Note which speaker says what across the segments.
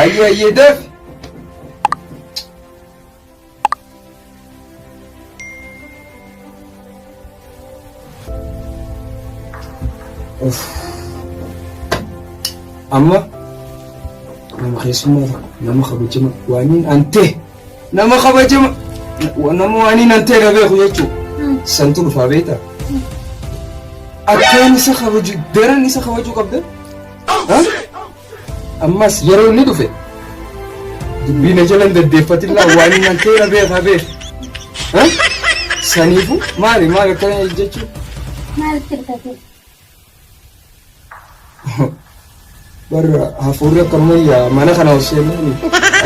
Speaker 1: هيا دف. اوف اما nama keessummaa nama kabajama waaniin antee nama kabajama nama waaniin antee dhabeeku jechuudha santu dhufaa beektaa akkaan isa kabaju daran isa kabaju qabda ammas yeroo inni dhufe dubbiina jalan daddeeffatillaa waaniin antee dhabeekaa beek saniifu maali akkana jechuudha
Speaker 2: maal tirkate
Speaker 1: barra hafuurri akkamayyaa mana kana hojjennaan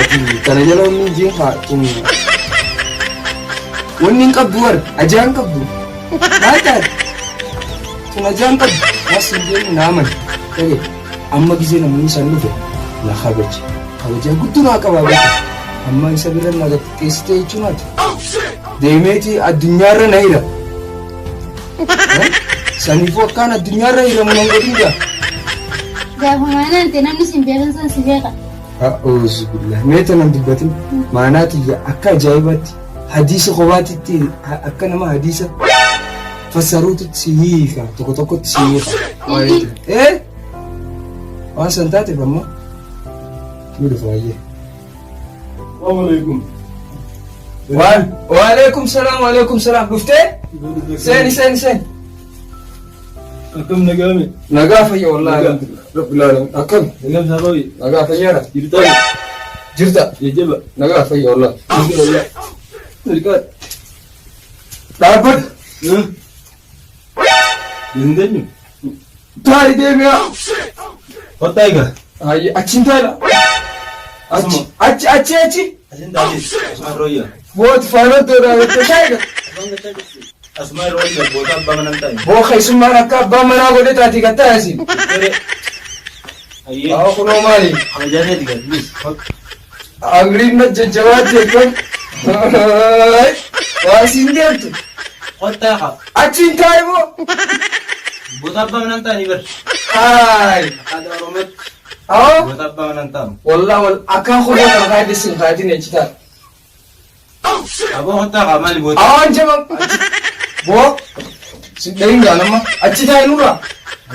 Speaker 1: ati kana jala wanni jiin haatun wanni hin qabdu war ajaan qabdu maal taate tun ajaan qabdu mas hin jennu naaman ta'e amma gisee namni isaan dhufe na kabajaa guddoo naa qabaa beeka amma isa bira na xiqqeessitee jechuun ati deemeeti addunyaarra na hira saniifuu akkaan addunyaarra hiramu nan godhingaa
Speaker 2: gaafa maanaante namni sin beekan san si beeka.
Speaker 1: A'uuzu billah meeta nan dubbatin maanaatiyya akka ajaa'ibaatti hadiisa kophaatitti akka nama hadiisa fassaruutti si hiika tokko tokkotti si hiika. Waan san taateef amma ni dhufa baay'ee. Waalaikum salaam dhuftee? Seeni.
Speaker 3: Akkam nagaame?
Speaker 1: Nagaa fayya wallaahi rabbil aalamiin akkam?
Speaker 3: Nagam sababi?
Speaker 1: Nagaa fayyaadha? Jirta?
Speaker 3: Jajjaba?
Speaker 1: Nagaa fayya wallaahi.
Speaker 3: Hirqaadha?
Speaker 1: Dhaabbadhu?
Speaker 3: Hindeenyu?
Speaker 1: Taa'ii deemiyaa?
Speaker 3: Kottaa egaa?
Speaker 1: Achiin taa'ila? Achi?
Speaker 3: Asin taa'ee? Asumaan rooyyaa?
Speaker 1: Booti faanottoodhaa jettee taa'iga?
Speaker 3: Asumaan rooyyaa boota abbaa manaan taa'e?
Speaker 1: Boo keessummaan akka abbaa manaa godhe taati gattaa asiin.
Speaker 3: Ayyee?
Speaker 1: Haa kunoo maali?
Speaker 3: Amajaaneeti gadhiis.
Speaker 1: Agriin na jajjabaatti jechuun. Waa siin deemtu.
Speaker 3: Kottaa haa?
Speaker 1: Achiin taa'i moo?
Speaker 3: Boota abbaa manaan taa'anii bar?
Speaker 1: Haayi.
Speaker 3: Akka Oromootti.
Speaker 1: Haa?
Speaker 3: Boota abbaa manaan taa'amu.
Speaker 1: Wallah akkaan kunoo kan kaayde siin kaatiin eechitaa.
Speaker 3: Aboo kottaa haa maali boota?
Speaker 1: Awaan jaba. Boo sidhayin gaanamma achi taa'i nurraa.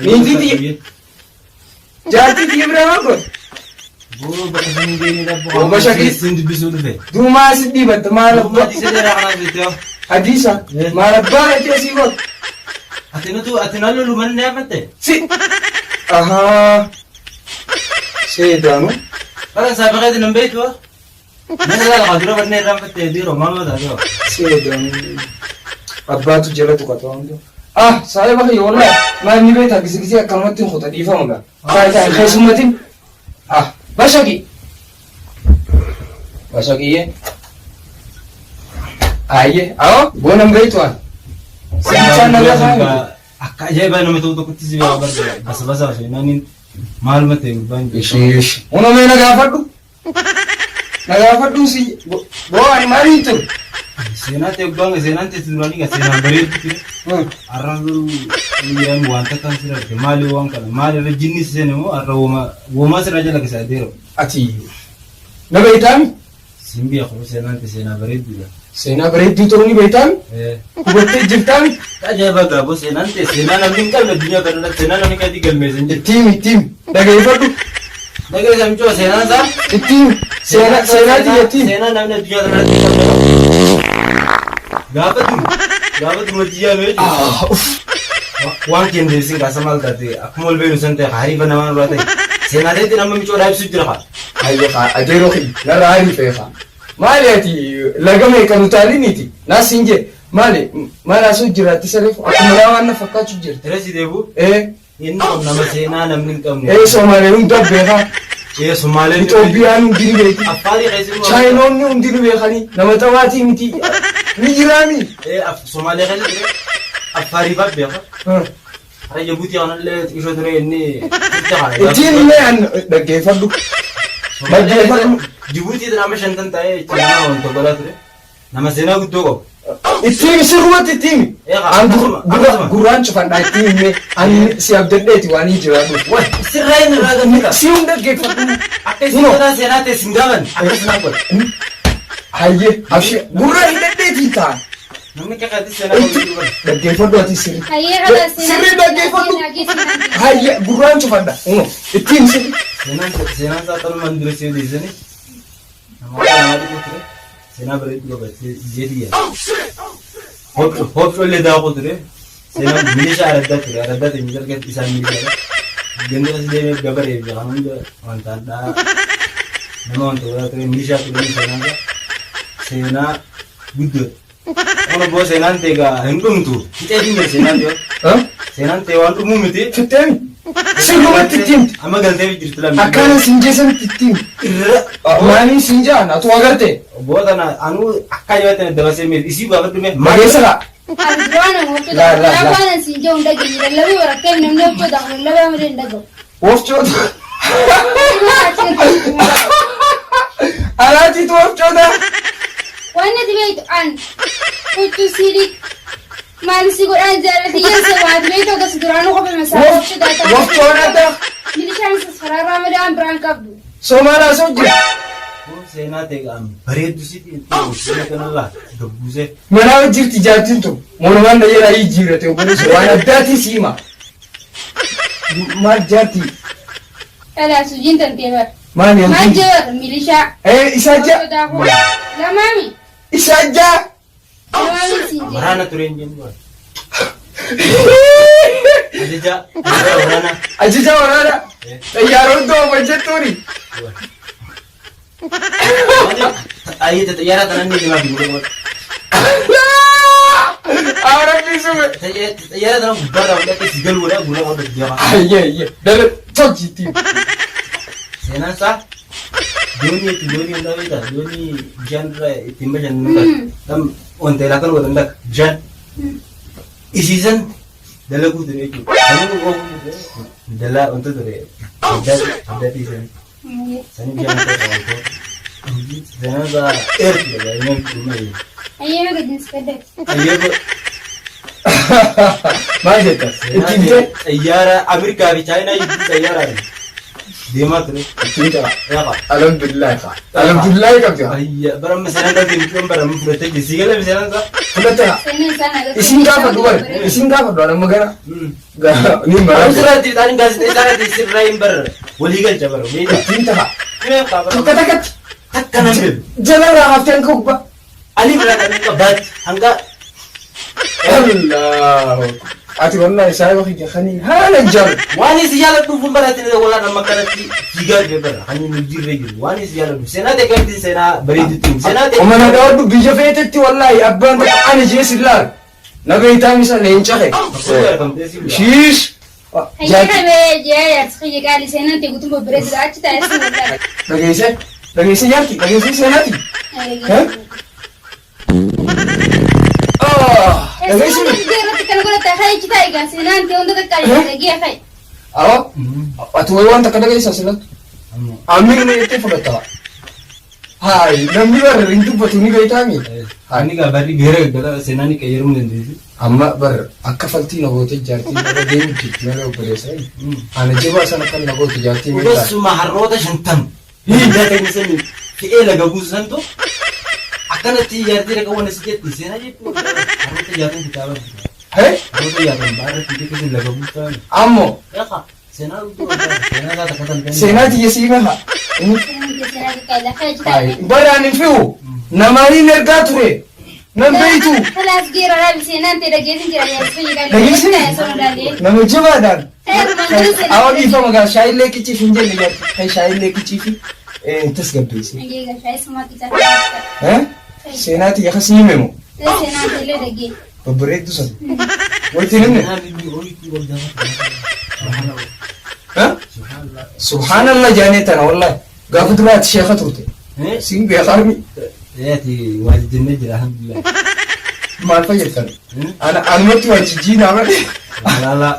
Speaker 1: Niitii jaartii bira maa godhe?
Speaker 3: Boo bakka sanii deemee dhabboo.
Speaker 1: Boo basha
Speaker 3: keessin dubbisuu dhufe.
Speaker 1: Duumaa si dhiibatte maal abbaa?
Speaker 3: Ummati isa jala kanaa jettee
Speaker 1: Hadiisa maal abbaa ati asii godhe?
Speaker 3: ati na lolu mana ni hafate?
Speaker 1: Si. Ahaa. Seedaanu.
Speaker 3: Bara saabaqeeti nan beektu waa? Nasa laala qadura barnee irraan fattee dhiiroo maal mataa dhiiroo?
Speaker 1: Seedaanu. Abbaatu jala tuqata waan ta'eef. Saayiba kiyya wallahi maal ni beektaa gisi akkanumatti hin kuta dhiifamu gaa. Taayitaa keessummatiin. Bashaqi. Bashaqiyyee. Ayyee. Boona hin beektu waan. Sinchaan nagaa faayidaa.
Speaker 3: Akka ajaa'ibaa nama ta'u tokkotti si beekaa barbaada. Basa fi naannin maaluma ta'e gubbaan jiru.
Speaker 1: Uumamee na gaafadhu. Na gaafadhu si boo ani maaliin ture?
Speaker 3: Seenaa ta'e gubbaan seenaan ta'e duraanii gaa seenaan bareedu ture. Har'a garuu miidhaan wanta kan sirratti maali waan kana maali irra jinni seene moo har'a woomaa sirra jala keessaa deero.
Speaker 1: Ati na beektaami?
Speaker 3: Siin beeku seenaan ta'e seenaa bareedduudha.
Speaker 1: Seenaa bareedduu ta'uu ni beektaami? Hubattee jirtaami?
Speaker 3: Ajaa'iba gaaboo seenaan ta'e seenaa namni hin qabne addunyaa kanarratti seenaa namni kan itti galmeessan jedhe.
Speaker 1: Ittiimi dhageeffadhu.
Speaker 3: Dhageessa michoo seenaan isaa?
Speaker 1: Ittiimi seenaa xiyyeettiimi.
Speaker 3: Seenaa namni addunyaa kanarratti hin qabne. Gaafatu hojii waan keenya deebisin kaasa maal taate akkuma ol beenu san ta'e hariifa namaa irraa ta'e seenaa ta'etti nama michoodhaa ibsu jira kaa.
Speaker 1: Adeeroo narra harii fe'eefa. Maali ati lagame kan utaaliniiti naas hin jee maali maal asuu jiraatti sareefu akkuma waan na fakkaachuu jirti.
Speaker 3: Tiresi deebu? Inni kun nama seenaa namni hin qabne.
Speaker 1: Somaaleen hunda beekaa.
Speaker 3: Somaaleen
Speaker 1: Itoophiyaan hundi ni beeki.
Speaker 3: Affaarii keessumaa.
Speaker 1: Chaayinoonni hundi ni beekanii nama taphaatii miti ni jiraami.
Speaker 3: Somaalee keessatti affaarii fa'aa beeka. Har'a Jibuutii kanallee xiqqishoo ture inni.
Speaker 1: Ittiin illee dhaggeeffadhu.
Speaker 3: Jibuutii nama 5 ta'ee nama wanta godhaa ture. Nama seenaa guddoo qabu.
Speaker 1: التيم سيروت التيم أنا قران شوف أنا التيم أنا سيابدنيتي وأني جرابو
Speaker 3: Sirrain raga mita.
Speaker 1: سيوم ده كيف
Speaker 3: Akes kita senate singgaman. Akes nangkut.
Speaker 1: هاي أشي قران يدنيتي تان
Speaker 3: Namni kakak itu senate.
Speaker 1: ده كيف ده تيسير
Speaker 2: هي هذا
Speaker 1: سيري ده كيف هاي قران شوف أنا التيم سير
Speaker 3: Senate satu mandiri sih di sini. Nama itu putri. Senate beri juga berarti jadi ya. Hopefully dah putri. Senate milisha ada tuh misal kita bisa milisha. Generasi dia gabar ya jangan juga mantan dah. Nama untuk orang tuh milisha tuh Senate. Senate good. Kalau bos Senate ga hendung tuh kita tinggal Senate ya. Senate wantu mumiti.
Speaker 1: في التيم سيروت التيم
Speaker 3: Ama galte bir tulam.
Speaker 1: أكان سنجسم التيم ماني سنجان أتو أغرتي
Speaker 3: Buat anak anu akai waktu itu bahasa Melayu isi bapak tuh
Speaker 1: ما يسرع
Speaker 2: أنا وقت
Speaker 1: لا، لا، لا.
Speaker 2: أنا سيجون ده كذي لا بي وركين نمني وقت ده لا بي أمرين ده
Speaker 1: وفشوت أنا تيت وفشوت
Speaker 2: وأنا تبيت أن كنت سيرك ما نسيقول أنا زارت ينسى بعد بيت وقت سدرانو قبل مسافة وقت ده
Speaker 1: وفشوت ده
Speaker 2: ملي شان سفرار رامدان بران كابو
Speaker 1: سومانا سوجي
Speaker 3: Senate kan beredu sih itu sudah kenal lah debuse.
Speaker 1: منا وجرت جاتنتو مونمان ده يلا يجيرته وبنس وانا داتي سيما ما جاتي
Speaker 2: هذا سجين تنتهر
Speaker 1: ما
Speaker 2: ما
Speaker 1: نيجي
Speaker 2: جر ملي شا
Speaker 1: إيه إساجا
Speaker 2: لا مامي
Speaker 1: إساجا
Speaker 2: لا مامي سيجي
Speaker 3: Marana turin jen buat. Aja marana.
Speaker 1: أجيجا ورانا يارون دو بجتوري
Speaker 3: Ayo tetap yara tanah ni lima minggu.
Speaker 1: أورا بيسوي
Speaker 3: Yara tanah bubar dah udah kesigal udah udah dia.
Speaker 1: أيه ده توجي تيم
Speaker 3: Senate sah. Doni dah kita. Doni genre timba genre. Tam ontela kan udah ndak jan. Season dalam aku tu itu. Kamu kau dalam untuk tu ada season. Sani dia nak tahu. Jangan dah dia ini cuma ini.
Speaker 2: أيه قد نسكدك
Speaker 3: Ayah
Speaker 1: ما جت التيم ده
Speaker 3: Ayara Amerika di China itu Ayara. Dia mah tu.
Speaker 1: التيم ده
Speaker 3: Ya pak.
Speaker 1: الحمد لله الحمد لله كم
Speaker 3: Ayah barang mesin dah tim barang protek di sini mesin dah.
Speaker 1: فلتنا
Speaker 2: سنين سنة
Speaker 1: isin gafa duwar isin gafa duwar magana ga ni
Speaker 3: Baru
Speaker 1: mara
Speaker 3: sudah di tadi gas di sini ber. Waligal jabar. Beda.
Speaker 1: tinta ha
Speaker 3: Ya pak.
Speaker 1: katakat
Speaker 3: Takkan ambil.
Speaker 1: jalara haftan ko ba
Speaker 3: Ali berada di kebat. Angga.
Speaker 1: Allah ati wallahi sai wa khija khani hala jar
Speaker 3: Wani siyala tu pun berarti dia wala nama kana tiga jebar. Hanya nujir lagi. Wani siyala tu. Sena dekat di sena beri di tim. Sena dekat.
Speaker 1: ومن دور بجفيتتي والله ابان انا جيس الله نبي تامي سنين شخي شيش
Speaker 2: هي حبي جاي تخيل قال لي سنة أنت قلت له بريز قاعد تتعسى ولا
Speaker 1: لقيسه ياركي لقيسه سنتي ها لقيسه
Speaker 2: كان قلت تخيل كده يا سنة أنت وأنت تكلم لقيه خي
Speaker 1: اه اتوي وانت كده لقيسه سنت امين ne yake fadata hai dan biar rintu batuni bai tami
Speaker 3: Ani ka bari gere gada sena ni kayer mun ndi.
Speaker 1: amma bar akafalti na hote jarti na da dai mutu na da bare sai ana jiba sana kan na hote jarti mai
Speaker 3: Udah cuma harota shantam. Hindi ka ni seni. Ki ela ga gusan to. Akan ti yarti ka wona siket di sena je. Harota yarti kita ba.
Speaker 1: hai
Speaker 3: Harota yarti bara ti ke la ga gusan.
Speaker 1: ammo
Speaker 3: Ya ka. Sena udah sena ka takatan kan.
Speaker 1: senati yasiga ha
Speaker 2: سنة كده خي
Speaker 1: hai
Speaker 2: كده
Speaker 1: bara ni fiu na mari nergature nan baitu
Speaker 2: خلاص جيرا رابي سنة أنت لقيت جيرا يا سفيني قال
Speaker 1: لقيت
Speaker 2: لي
Speaker 1: سنة؟
Speaker 2: يا سنة دالي
Speaker 1: na mujiba dan
Speaker 2: خير من غير سنة
Speaker 1: awon ifa maga shayin leki ci finje ne kai shayin leki ci fi tasgabbe si
Speaker 2: أجي قال شاي سما كده
Speaker 1: eh senati ya khasi memo
Speaker 2: سنة أنت اللي لقي
Speaker 1: babure du sa waitin ne ha subhanallah janetana wallahi gafudrat sheikha turte
Speaker 3: Eh?
Speaker 1: sin bi kharmi
Speaker 3: Ya ti wajib najir alhamdulillah.
Speaker 1: mal fayyatan ana almatu wajijina ma
Speaker 3: Lala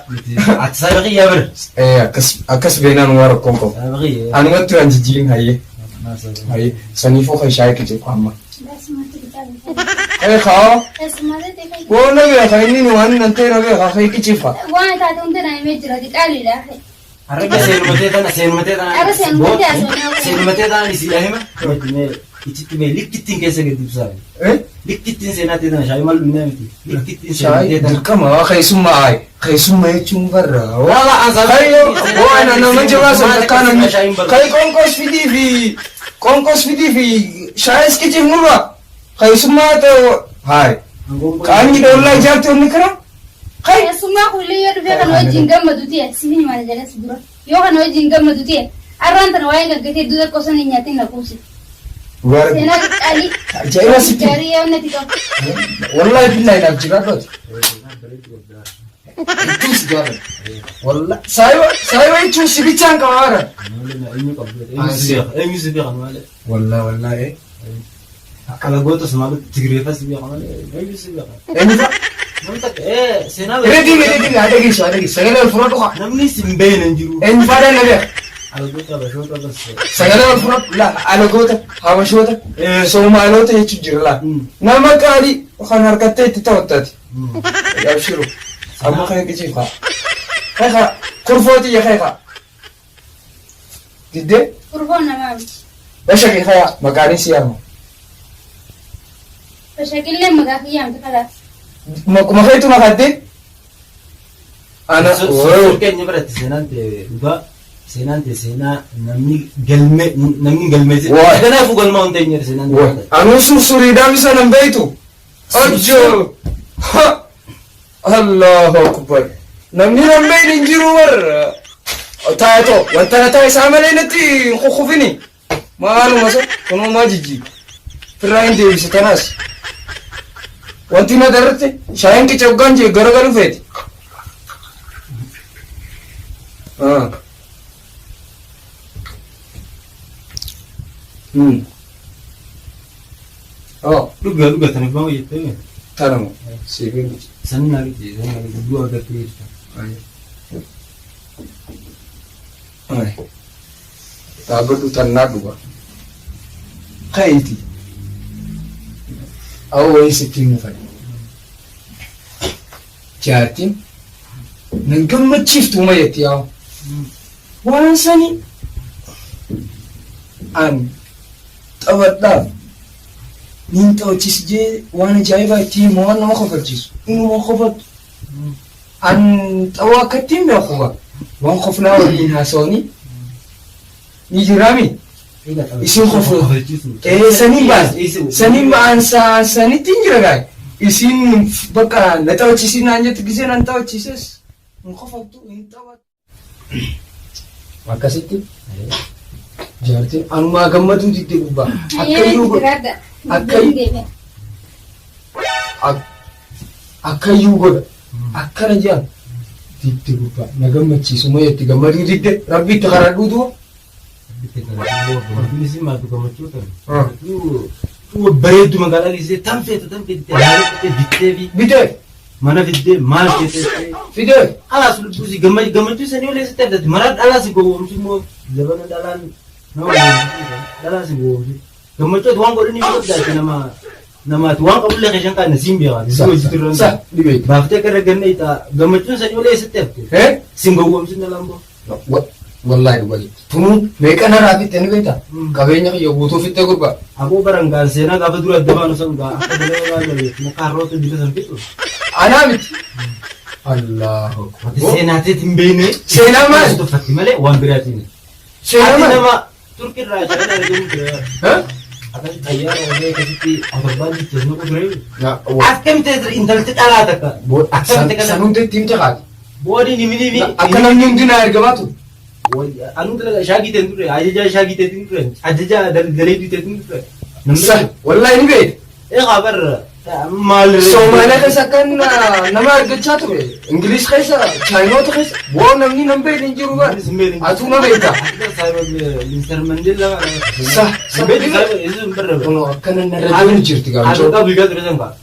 Speaker 3: atsari ya ber.
Speaker 1: akas benan wara konko
Speaker 3: Sabri.
Speaker 1: almatu wajijin haye
Speaker 3: Masa.
Speaker 1: haye sani fo kai shayi kace amma
Speaker 2: بس ما تقدر
Speaker 1: خا
Speaker 2: Keessummaatee ta'e
Speaker 1: وانا بيا خاينين وانا انت بيا خاي كيفا
Speaker 2: waan taate hundi na himee jira qaaliidha.
Speaker 3: Harga seenumatee tana
Speaker 2: Ara seenumatee asoomaa.
Speaker 3: seenumatee tana isi ahima itti mee likkittiin keessa gadi ibsaa likkittiin seenaatee tana shaayii maal dhugnaa miti likkittiin
Speaker 1: شاي
Speaker 3: seenaatee tana
Speaker 1: دركما خيسوما اي خيسوما يچون برا
Speaker 3: wala ansa
Speaker 1: وانا انا من جواز كان خي كونكوس في شايس كيف مرة خيسوما تو هاي كان يدور جابت ونكرا خي
Speaker 2: Keessummaa kullee yoo dhufee kan wajjin gammadu ta'e sibiin maal jedhas dura yoo kan wajjin gammadu ta'e arraan tana waa'ee gaggatee duuda qosan hin nyaatin na kuusi.
Speaker 1: ورد
Speaker 2: Seenaa qaalii.
Speaker 1: Ajaa'iba sitti.
Speaker 2: Gaarii yoo natti qabu.
Speaker 1: والله بالله انا بجربت توس جرب والله سايوا يتوس بيتان كوارا
Speaker 3: eenyu si beekan malee
Speaker 1: والله ايه
Speaker 3: kalagoota sumaatu tigreeffa si beekan malee eenyu si beekan
Speaker 1: انت
Speaker 3: namni takka seenaa
Speaker 1: ريدي هذا سجل الفرات
Speaker 3: namni si hin beekne hin jiru
Speaker 1: ان فادا نبي
Speaker 3: kalagoota bashoota bas
Speaker 1: سجل الفرات لا على قوته هامشوته سومالوته يتجر لا نما قالي وخان حركته تتوتت يابشروا ابو خير كيفا خيخا كرفوتي يا خيخا جدي
Speaker 2: Kurfoon namaa miti.
Speaker 1: بشكي خيا مقالي سيارما
Speaker 2: Bashakillee magaa kiyyaamte kalaas.
Speaker 1: ما خيتو ما خدي انا
Speaker 3: keenya biratti seenaan ta'e dhugaa seenaan ta'e seenaa namni galmee
Speaker 1: Waa.
Speaker 3: kanaafuu galmaa hin teenye seenaan ta'e
Speaker 1: انا سوري دامي سنم بيتو اجو الله اكبر نمني رمبين انجرو ور تايتو وانتنا تاي سامرين نتي خوفيني ما انا مسا كنو ما جيجي فراين دي ستناس وانتي ما درتي شاين كي چوغان جي غرغلو فيت
Speaker 3: dhugaa taniif bahu jettee
Speaker 1: ترى سيبين
Speaker 3: sanni naagiti du'a agartee jirta
Speaker 1: ay taabadu tannaa dhuga kayti awway sittiin fadi jaatin nan gammachiiftu mayetti yaa waan sani an xabadhaaf nin ta'uchis jee waan ajaa'ibaa ittiin waan nama kofalchiisu inuma kofatu an xawaa akkattiin beekuba waan kofnaa waliin haasawanii ni jiraami isin kofu saniin ba'aan sanittiin jira gaay isin bakka na ta'uchisiin naan jettu gisee nan ta'uchises hin kofaltu hin xabatu akkasitti jaartiin anumaa gammaduu didde gubbaa akkayyuu godha akkayyuu godha akkana jedhan didde gubbaa na gammachiisu mayetti gammaduu didde rabbi itti karadhuu du'a
Speaker 3: bareeddu magaalaa dhiisee tan feete bittee fi
Speaker 1: bitee
Speaker 3: mana fiddee maal jettee
Speaker 1: fidee
Speaker 3: alaas lubbuusi gammachuu sanii olee sitti abdatti maraa dhalaasi gowwoomsu immoo labana dhalaan nama dhalaasi gowwoomsu gammachuu waan godhanii godhaati namaati waan qabullee keessan kaane siin beekaa
Speaker 1: sa dhibee
Speaker 3: baaftee akka ragganna itaa gammachuun sanii olee sitti abdee siin gowwoomsu dhalaan boo
Speaker 1: wallahi wali tunu meeqana raafitte ni beekta qabeenya kiyya guutuu fitte gurba
Speaker 3: aboo barangaan seenaa gaafa dura adda baanu san gaa akka dalee waan galee makaarroota jira san fixu
Speaker 1: anaa miti allahu
Speaker 3: seenaateet hin beekne
Speaker 1: seenaa maal
Speaker 3: tuffatti malee waan biraatiin
Speaker 1: seenaa
Speaker 3: ati
Speaker 1: maal
Speaker 3: nama turkirraa jala argamu jira akan xayyaara olee akkasitti afarbaan jettee nu quduree akkamitti intalti dhalaa takka akkamitti kana
Speaker 1: sanuun ittiin jaqaati
Speaker 3: boodii nimini
Speaker 1: akka namni hundi naa ergamaatu
Speaker 3: anu dalaga shaagitee ture ajajaa shaagitee ture ajajaa dalee ditee ture
Speaker 1: sa wallahi ni beekta
Speaker 3: eegaa barra maal
Speaker 1: Soomaaliyaa keessa kan nama argachaa ture Ingiliis keessa Chaayinoota keessa waan namni nan beekne hin jiru bara atuu na beekta
Speaker 3: Mr. Mandela
Speaker 1: sa
Speaker 3: kuno
Speaker 1: akkana narra jiru jirti gaamchoo
Speaker 3: akka bigaa ture san baa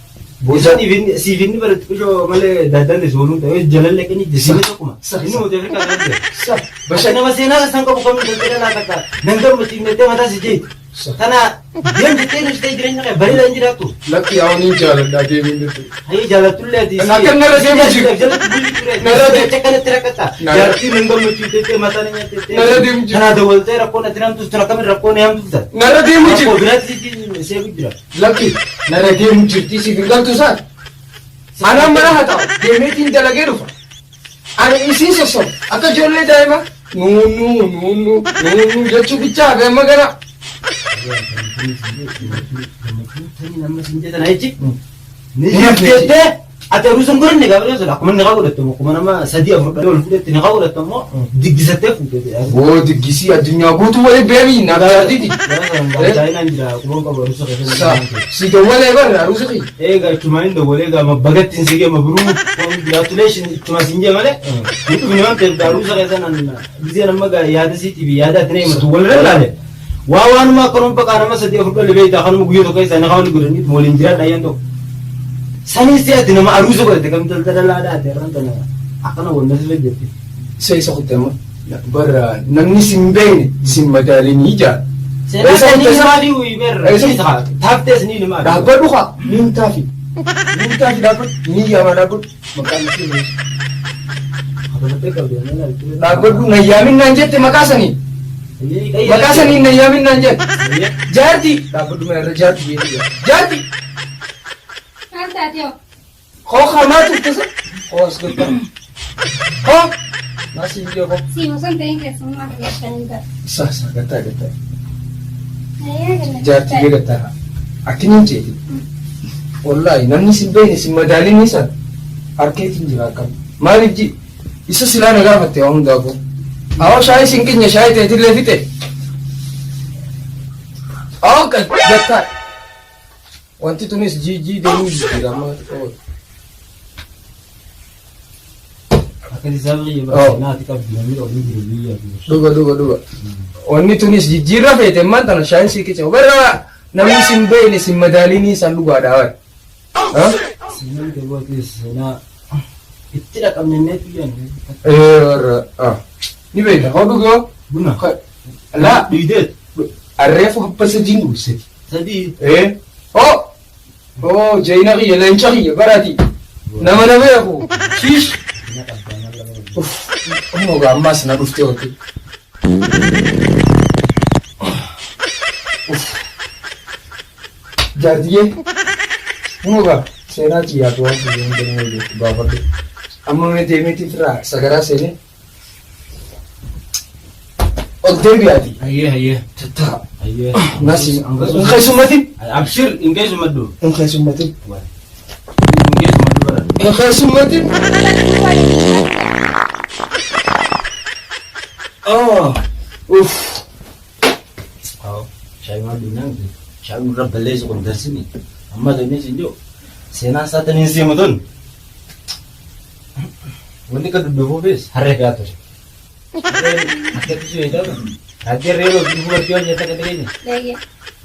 Speaker 3: Bukan siifin baratti kusho malee daddaan sooluu ta'ee jalalle kan jisiin tokkuma. Inni mootii Afrikaa kan ta'e. Basha nama seenaa san qabu kamiin daldala naa takka nan gammachiifne mataa si jeetu. Kana deem jettee nuti jireenya kee bareedaa hin jiraattu.
Speaker 1: Lakki awwanii jaaladha deebiin nuti.
Speaker 3: Hayyi jaalatullee ati.
Speaker 1: Akka narra deemu jiru.
Speaker 3: Jalatti bulli ture. Narra deemu kanatti rakkata. Jaartii nan gammachiiftee mataan hin nyaattee.
Speaker 1: Narra deemu jiru.
Speaker 3: Kana dawwaltee rakkoon ati namtus tura kamii rakkoon hamtuuf ta'a.
Speaker 1: Narra deemu jiru.
Speaker 3: Rakkoo biraatti seefu jira.
Speaker 1: Lakki narra deemu jirti siif hin galtu isaan. Anaan mana haa ta'u deemeetiin dalagee dhufa. Ani isiin sossoba akka ijoollee daa'ima nuunuu jechuu bichaa hafe amma gara.
Speaker 3: Ni jettee ati aruusan godhanne gaafa dhiyaatu akkuma inni godhatamu akkuma nama sadii afur dhalii ol fuudhetti ni godhatamu diggisattee fuudhete.
Speaker 1: Oo diggisii addunyaa guutuu wali beebii nagaadhiiti.
Speaker 3: Chaayinaan jira kunuun qabu aruusa keessatti.
Speaker 1: Si dawwalee bara aruusa kii.
Speaker 3: Egaa ittuma hin dawwalee gaa bagatti hin sigee mabruu congratulation ittuma siin jee malee. Nuti waan ta'eef aruusa keessatti gisee nama gaa yaada siitii fi yaada ati na himatu walirra ilaale. Waanuma akkanuma baqaa nama sadii afur dhalii beektaa kanuma guyyoo tokko isaa nagaa waliin godhanii waliin jiran ayyan tokko. Sanis ati nama aruusa godhate kam daldala aadaa ati irraan kana akkana wal nasirra jirti.
Speaker 1: Isa kutama bara namni sin beekne sin madaalini ijaa.
Speaker 3: Seenaa ni maali uyi berra. Taaftees ni maali.
Speaker 1: Dhaabbadhu haa niin taafi dhaabbadhu nii yaama dhaabbadhu maqaan ishee dhaabbadhu nayyaamin naan jette maqaa sanii. Maqaa sanii nayyaamin naan jette. Jaarti dhaabbadhu mana irra jaarti beekudha. Jaarti.
Speaker 2: Maal taatee?
Speaker 1: Koo hamaa tuftasa. Koo as gaggaa. Koo. Naasi hin jeeqoo.
Speaker 2: Si musan ta'in keessummaa filatanii dha.
Speaker 1: Isa gattaa. Jaarti bee gattaa. Akkiniin jeeti. Wallaahi namni sin beekne sin madaalini san harkeetiin jira akkam. Maaliif ji isa silaa na gaafatte waan hundaafuu. Awwa shaayii sin keenya shaayii ta'etillee fixe. Awwa gattaa. Wanti tunis jijjii deemuu jijjiira amma ta'u.
Speaker 3: Akka isaanii yeroo ati qabdu namni waliin jiru biyya.
Speaker 1: Dhuga. Wanni tunis jijjiirra feete man tana shaayin si kicha. Bara namni sin beekne sin madaalini san dhugaadha waay.
Speaker 3: Sinaan keewwatis sinaa itti dhaqabne neetu yanne.
Speaker 1: Warra ni beekta hoo dhugoo.
Speaker 3: Buna.
Speaker 1: Laa
Speaker 3: dhiideet.
Speaker 1: Arreefu happa sadiin dhugsati.
Speaker 3: Sadii.
Speaker 1: Jayina kiyya leenca kiyya baraati. Nama na beeku. Shiish. Humna ammaas na dhuftee hooti. Jaartiyyee. Humna seenaa xiyyaatu waan kuyyeen kennu waliin baafadhu. Amma mee deemeetiif irraa sagaraa seenee. Ol deebi'aati.
Speaker 3: Hayyee.
Speaker 1: Tattaa.
Speaker 3: Hayyee.
Speaker 1: Nasi. Inkeessummati.
Speaker 3: Abshir inkeessumaddu.
Speaker 1: Inkeessummati.
Speaker 3: Inkeessumaddu bara.
Speaker 1: Inkeessummati.
Speaker 3: Shaayii maal dinaan shaayii irra balleessu kun darsini amma tonnee siin jiru seenaan saataniin seemu ton wanti ka dudduufuufis harree fe'aa ture. Akkatti fayyadamu raajii reeroo fi dubartii waan nyaata kan dhageenya.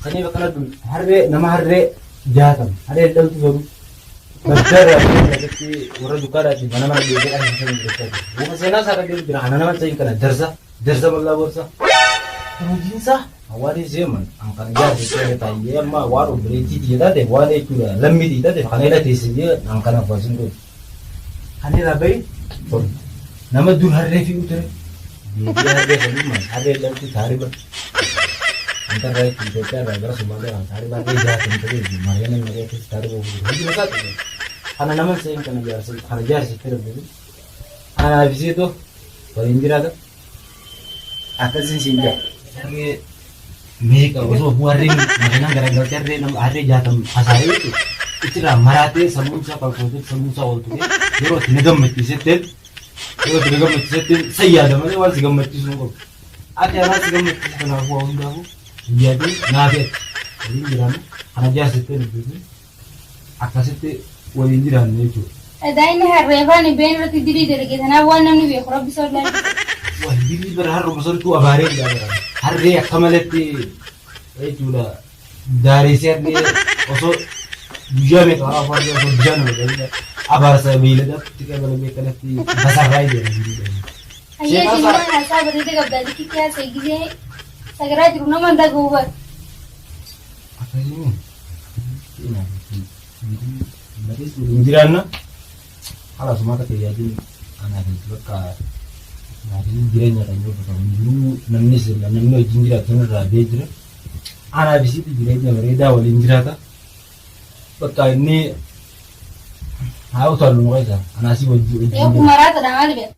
Speaker 3: Sanii bakka laddu harree nama harree jaatam harree dhaltu faru baddara akkatti warra dukkaadhaati mana mana deebi'ee kan hin fayyadu. Muka seenaa isaa kan deemu jira kana nama ta'in kana darsa bal'aa borsa. Hojiinsa hawaasni seeman kan ijaarsa ta'e taa'ee amma waan obboleettii dhiyeedhaa ta'e waan jechuudha lammii dhiyeedhaa ta'e kan irra teessee kan afaasin godhu. Kan irraa bahe nama dur harree fi'uu ture. Deebi'ee harree fayyadaman harree dhaltuu taariba. Wanta irraa itti Itoophiyaa irraa gara Somaaliyaa kan taariba harree jiraatan ta'e Maariyaana Maariyaa keessa taariba oolu. Hojii mataa ta'e kana nama seen kana ijaarsa ta'e kana ibseetoo waliin jiraata. Akkasiin siin jira. Harree meeqa osoo harreen makiinaan garagaltee harree nama harree jaatam hasaaree jechuudha. Ittirraa maraatee sammuunsaa kalkootee sammuunsaa ol turee yeroo itti na gammachiisetteen sayyaada malee waan si gammachiisu hin qabu. Ati anaa si gammachiisu kanaafuu waa hundaafuu biyyaadee naafeetti waliin jiraannu kana jaarsettee dubbisuu akkasitti waliin jiraannu jechuudha.
Speaker 2: Daa'imni harreefaan been irratti dirii dalage kanaaf waan namni beeku rabbi soodaan.
Speaker 3: Wanti bara harruma sortuu abaaree jira. Harree akka malatti jechuudha. Daaresee harree osoo guyyaa meeqa afaan osoo guyyaa nama galudha. Abaarsa beeyladatti qabala beekanatti basarraa jira.
Speaker 2: Hayyee jiruun haasaa bareeda qabdaa likitti haasa'e gisee sagaraa jiru nama hin dhaga'u bara.
Speaker 3: Fayyadamu. Hin jiraanna haala sumaa akka tajaajila anaaf bakka maatiin jireenya kan yoo ta'u hundinuu namni wajjin jiraatu irraa bee jira. Anaaf isitti jireenya bareedaa waliin jiraata. Bakka inni haa utaalu nu qaisa anaasii wajjin.
Speaker 2: Yoo kumaraata dha maali beeku?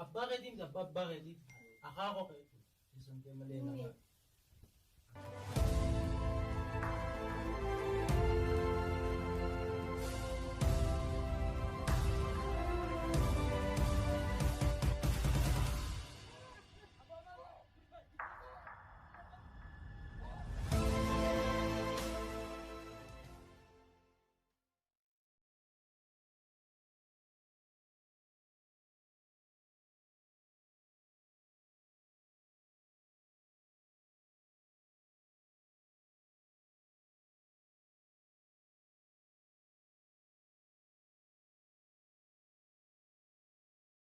Speaker 3: Abbaa keetiin abbaa keetiin akaakoo keetiin.